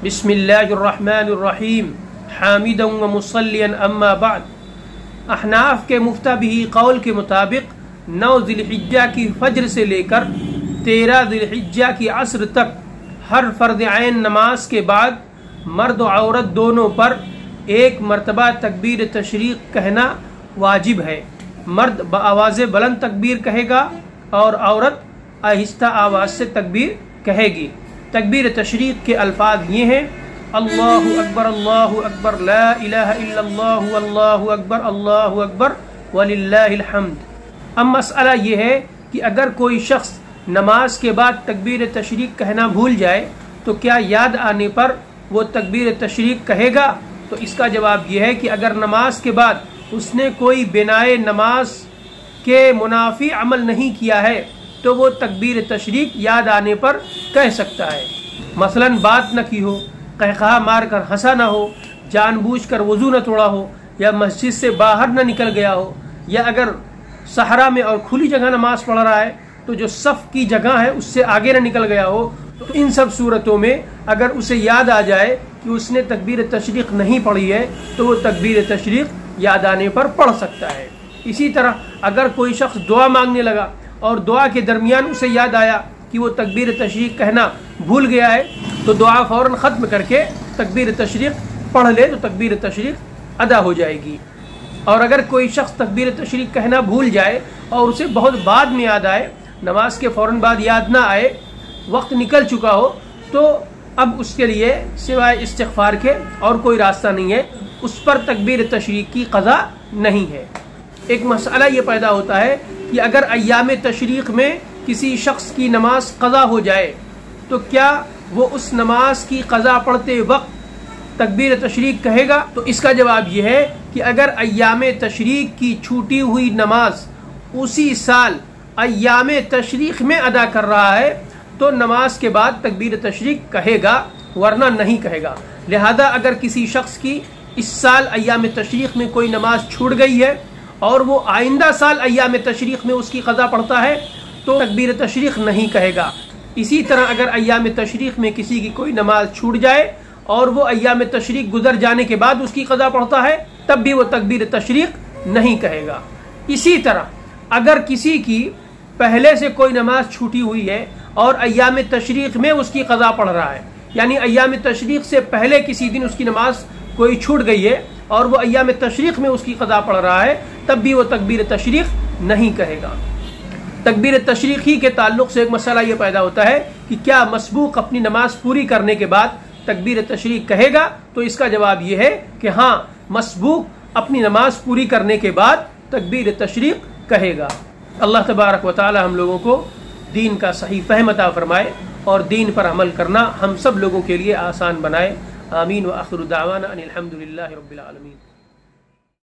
बिस्मिल्लाहिर्रहमानिर्रहीम हामिदन व मुसल्लियन अम्मा बाद। अहनाफ के मुफ्तबिही कौल के मुताबिक 9 ज़िलहिज्जा की फज्र से लेकर 13 ज़िलहिज्जा की असर तक हर फ़र्द ऐन नमाज के बाद मर्द और औरत दोनों पर एक मरतबा तकबीर तशरीक़ कहना वाजिब है। मर्द बआवाज़ बुलंद तकबीर कहेगा और औरत आहिस्ता आवाज़ से तकबीर कहेगी। तकबीर तशरीक़ के अल्फाज ये हैं: अल्लाहु अकबर ला इलाहा इल्लल्लाहु अल्लाहु अकबर वलिल्लाहिल हम्द। अब मसला ये है कि अगर कोई शख्स नमाज के बाद तकबीर तशरीक़ कहना भूल जाए तो क्या याद आने पर वो तकबीर तशरीक़ कहेगा? तो इसका जवाब ये है कि अगर नमाज के बाद उसने कोई बिनाए नमाज के मुनाफी अमल नहीं किया है तो वो तकबीर तशरीक़ याद आने पर कह सकता है। मसलन बात न की हो, कहकहा मार कर हंसा न हो, जानबूझकर वज़ू न तोड़ा हो, या मस्जिद से बाहर न निकल गया हो, या अगर सहरा में और खुली जगह नमाज पढ़ रहा है तो जो सफ़ की जगह है उससे आगे न निकल गया हो, तो इन सब सूरतों में अगर उसे याद आ जाए कि उसने तकबीर तशरीक़ नहीं पढ़ी है तो वो तकबीर तशरीक़ याद आने पर पढ़ सकता है। इसी तरह अगर कोई शख्स दुआ मांगने लगा और दुआ के दरमियान उसे याद आया कि वो तकबीर तशरीक़ कहना भूल गया है तो दुआ फ़ौरन ख़त्म करके तकबीर तशरीक़ पढ़ ले तो तकबीर तशरीक़ अदा हो जाएगी। और अगर कोई शख्स तकबीर तशरीक़ कहना भूल जाए और उसे बहुत बाद में याद आए, नमाज के फ़ौरन बाद याद ना आए, वक्त निकल चुका हो, तो अब उसके लिए सिवाय इस्तिग़फ़ार के और कोई रास्ता नहीं है, उस पर तकबीर तशरीक़ की क़ज़ा नहीं है। एक मसला ये पैदा होता है कि अगर अय्याम तशरीक़ में किसी शख्स की नमाज क़ज़ा हो जाए तो क्या वो उस नमाज की क़ज़ा पढ़ते वक्त तकबीर तशरीक़ कहेगा? तो इसका जवाब ये है कि अगर अय्याम तशरीक़ की छूटी हुई नमाज उसी साल अय्याम तशरीक़ में अदा कर रहा है तो नमाज के बाद तकबीर तशरीक़ कहेगा, वरना नहीं कहेगा। लिहाजा अगर किसी शख्स की इस साल अय्याम तशरीक़ में कोई नमाज छूट गई है और वो आइंदा साल अय्याम तशरीक़ में उसकी क़ज़ा पढ़ता है तो तकबीर तशरीक़ नहीं कहेगा। इसी तरह अगर अय्याम तशरीक़ में किसी की कोई नमाज छूट जाए और वो अय्याम तशरीक़ गुजर जाने के बाद उसकी क़ज़ा पढ़ता है तब भी वो तकबीर तशरीक़ नहीं कहेगा। इसी तरह अगर किसी की पहले से कोई नमाज छूटी हुई है और अय्याम तशरीक़ में उसकी क़ज़ा पढ़ रहा है, यानी अय्याम तशरीक़ से पहले किसी दिन उसकी नमाज कोई छूट गई है और वो अय्याम तशरीक़ में उसकी क़ज़ा पढ़ रहा है, तब भी वो तकबीर तशरीक़ नहीं कहेगा। तकबीर तशरीक़ ही के ताल्लुक़ से एक मसला ये पैदा होता है कि क्या मसबूक अपनी नमाज पूरी करने के बाद तकबीर तशरीक़ कहेगा? तो इसका जवाब ये है कि हाँ, मसबूक अपनी नमाज पूरी करने के बाद तकबीर तशरीक़ कहेगा। अल्लाह तबारक व तआला हम लोगों को दीन का सही फ़हम अता फ़रमाए और दीन पर अमल करना हम सब लोगों के लिए आसान बनाए। आमीन व आखिरु दावाना अनिल हम्दुलिल्लाहि रब्बिल आलमीन।